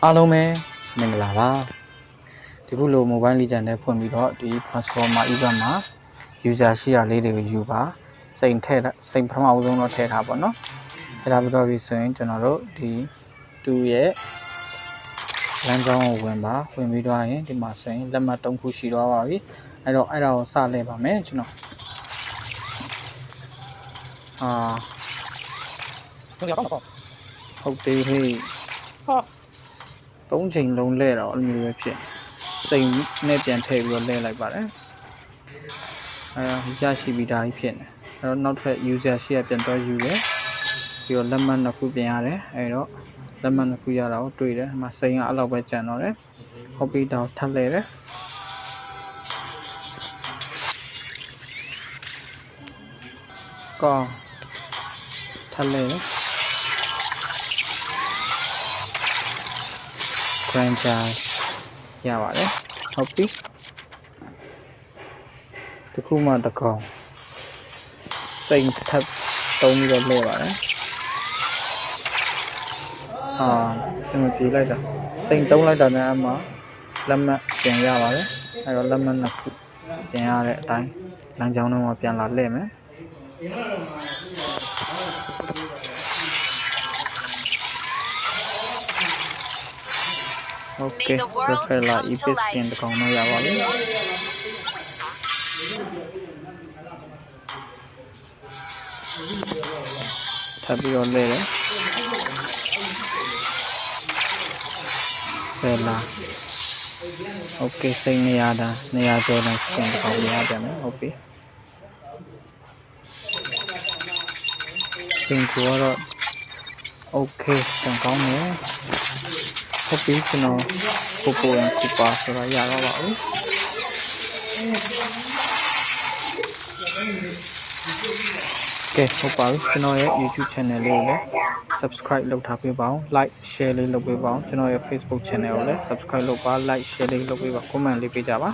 အားလုံးပဲမင်္ဂလာပါဒီခုလို mobile legend နဲ့ဖွင့်ပြီးတော့ဒီ transformer event မှာ user ရှိရလေးတွေကိုယူပါစိန်ပထမအဆုံးတော့ထည့်ထားပါတော့ထည့်ထားပြီးတော့ပြီဆိုရင်ကျွန်တော်တို့ဒီ2ရဲ့လမ်းကြောင်းကိုဝင်ပြီးတော့ရင်ဒီမှာဆိုရင်လက်မှတ်3ခုရှိတော့ပါပြီအဲ့ဒါကိုစလဲပါမယ်ကျွန်တော်ဟုတ်သေးဟေး3ချိန်လုံးလဲတော့အမျိုးပဲဖြစ်စိန်နဲ့ပြန်ထည့်ပြီးတော့လဲလိုက်ပါတယ်ရရှိပြီးဒါကြီးဖြစ်နေအဲ့တော့နောက်ထပ် user ရှိရပြန်တော့ယူတယ်ပြီးတော့လက်မှတ်2ခုပြင်ရတယ်အဲ့တော့လက်မှတ်2ခုရတာကိုတွေ့တယ်ဒီမှာစိန်ကအဲ့လောက်ပဲကျန်တော့တယ် copy တော့ထပ်လဲတယ်ကောထပ်လဲfranchise ရပါတယ်ဟုတ်ပြီတခုမှတကောင်စိတ်ထပ်တုံးပြီးတော့လဲပါတယ်စင်မပြေလိုက်တာစိတ်တုံးလိုက်တာနဲ့အမှလက်မှတ်ပြန်ရပါတယ်အဲ့တော့လက်မှတ်နှစ်ခုပြန်ရတဲ့အတိုင်းလမ်းကြောင်းတော့ပြန်လာလဲမယ်โอเคဆက်လာ EPIS ပြန်တကောင်တော့ရပါပြီထပ်ပြီးတော့လဲတယ်ဆက်လာโอเคစိတ်နေရတာ200ကျော်နဲ့ပြန်တကောင်ရပြန်မယ်ဟုတ်ပြီစိတ်ကတော့โอเคပြန်ကောင်းတယ်ဟုတ်ပြီကျွန်တော်ပိုရန်ကူပါဆိုတာရတော့ပါဘူးကဲဟုတ်ပါပြီကျွန်တော်ရဲ့ YouTube channel လေးကိုလည်း subscribe လုပ်ထားပေးပါဦး like share လေးလုပ်ပေးပါဦးကျွန်တော်ရဲ့ Facebook channel ကိုလည်း subscribe လုပ်ပါ like share လေးလုပ်ပေးပါ comment လေးပေးကြပါ